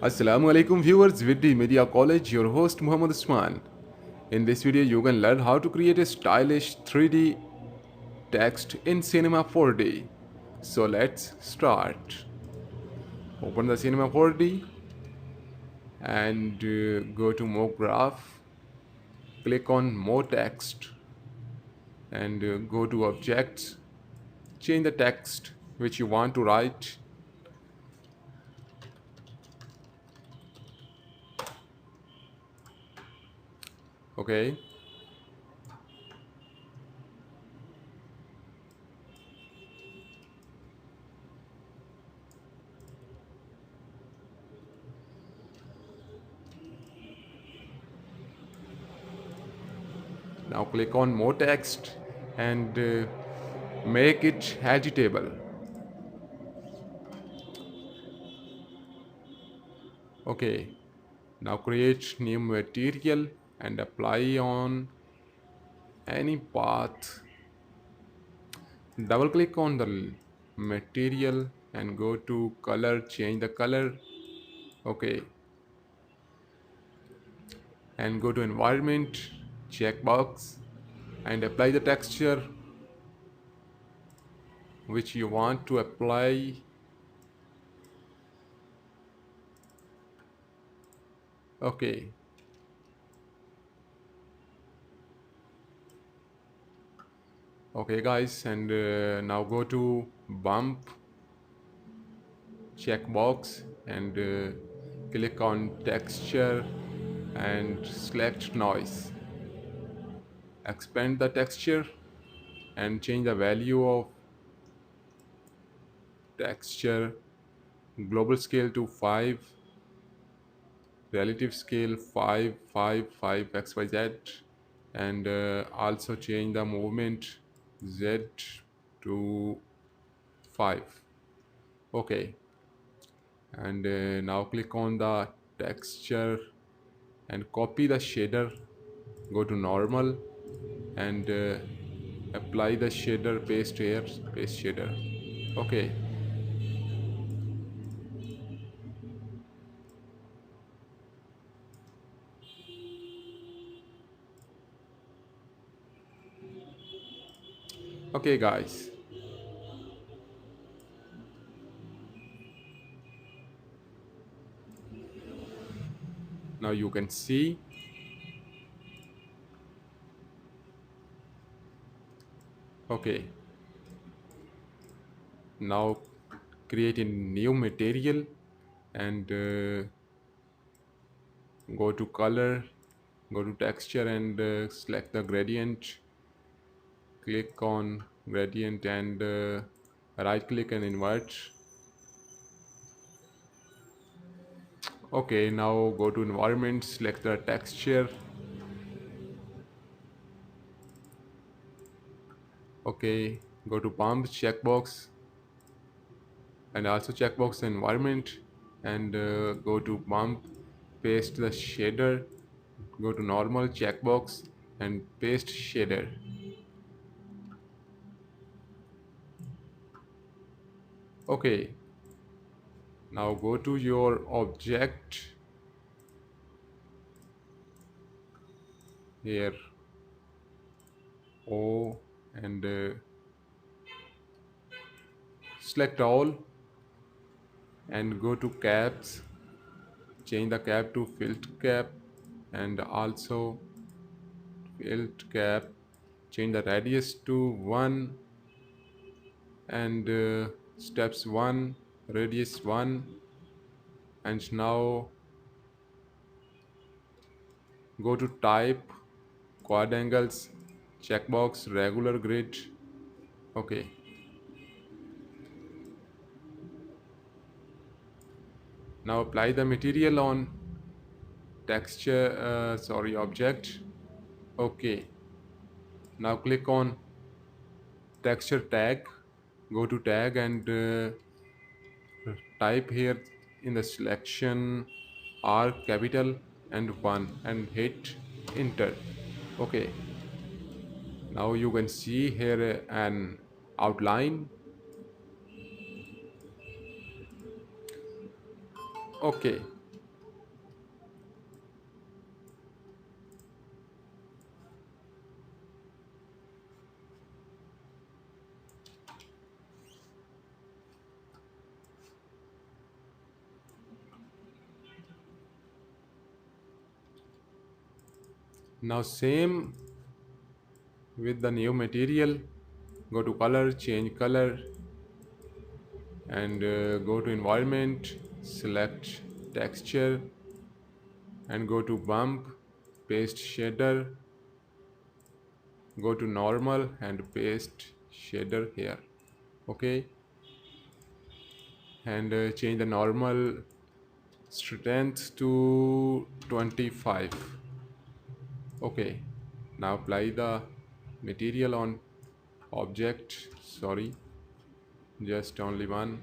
Assalamu alaikum viewers with the Media College, your host Muhammad Usman. In this video you can learn how to create a stylish 3D text in Cinema 4D. So let's start. Open the Cinema 4D and go to MoGraph, click on MoText and go to Objects, change the text which you want to write. Okay. Now click on MoText and make it editable. Okay, now create new material and apply on any path. Double click on the material and go to color, change the color. Okay, and go to environment, checkbox, and apply the texture which you want to apply. Okay, okay guys, and now go to bump checkbox and click on texture and select noise. Expand the texture and change the value of texture, global scale to 5, relative scale 5 5 5 xyz, and also change the movement z to 5. Okay, and now click on the texture and copy the shader, go to normal and apply the shader, paste here, paste shader. Okay, okay guys, now you can see. Okay, now create a new material and go to color, go to texture and select the gradient, click on gradient and right click and invert. Okay, now go to environment, select the texture. Okay, go to bump checkbox and also checkbox the environment and go to bump, paste the shader, go to normal checkbox and paste shader. Okay, now go to your object here, O, and select all and go to caps, change the cap to filled cap and also filled cap, change the radius to 1 and steps 1, radius 1, and now go to type, quadrangles, checkbox, regular grid. Okay, now apply the material on texture, object. Okay, now click on texture tag, go to tag and type here in the selection R capital and 1 and hit enter. Okay, now you can see here an outline. Okay, Now same with the new material, go to color, change color, and go to environment, select texture, and go to bump, paste shader, go to normal and paste shader here. Okay, and change the normal strength to 25. Okay, now apply the material on object, sorry, just only one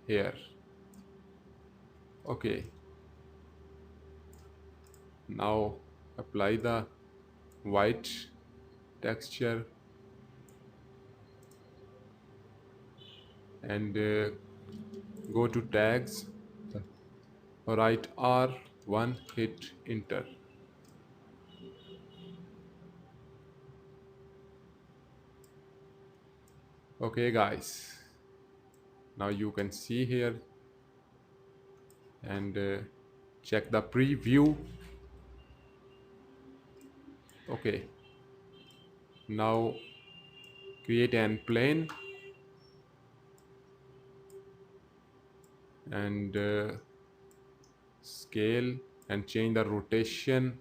here. Okay, now apply the white texture and go to tags, write R1, hit enter. Okay guys, now you can see here and check the preview. Okay, now create an plane and scale and change the rotation.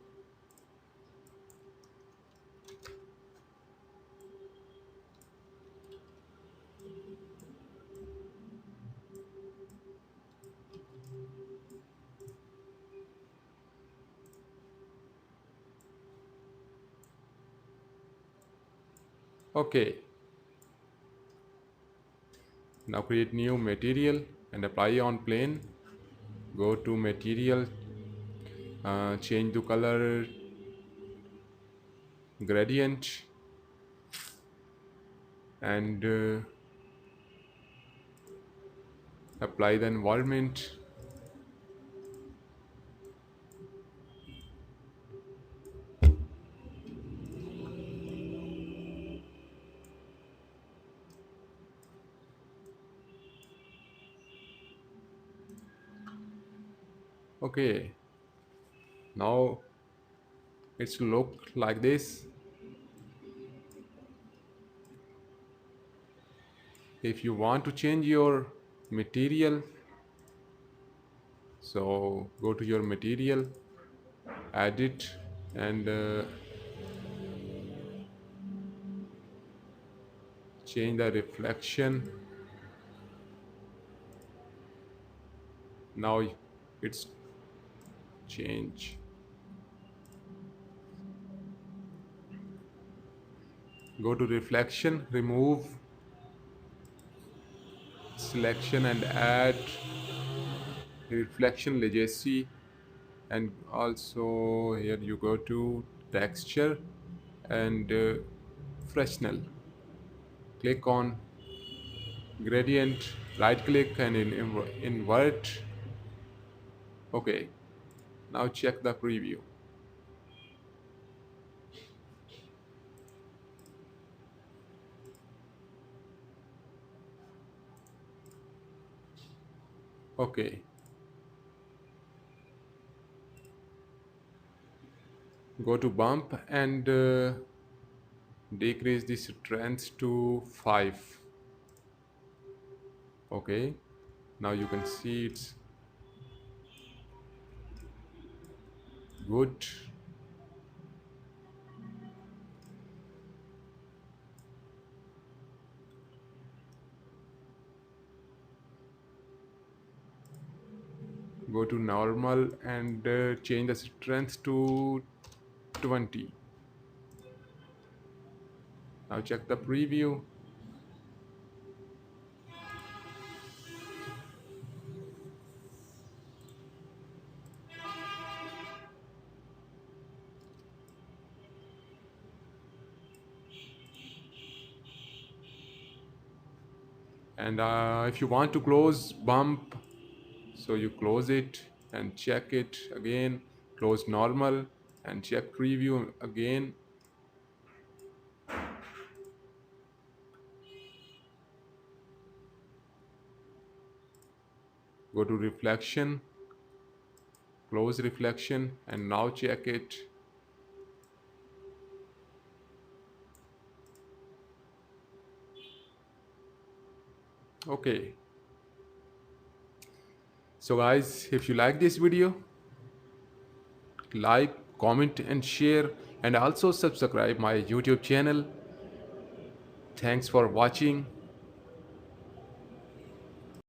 Okay, now create new material and apply on plane. Go to material, change the color gradient and apply the environment. Okay, now it's look like this. If you want to change your material, so go to your material, edit, and change the reflection. Now it's change. Go to reflection, remove selection and add reflection legacy, and also here you go to texture and Fresnel. Click on gradient, right click and invert. Okay, now check the preview. Okay, go to bump and decrease the strength to 5. Okay, now you can see it's good. Go to normal and change the strength to 20. Now check the preview. And if you want to close bump, so you close it and check it again, close normal and check preview again. Go to reflection, close reflection and now check it. Okay, so guys, if you like this video, like, comment and share, and also subscribe my YouTube channel. Thanks for watching.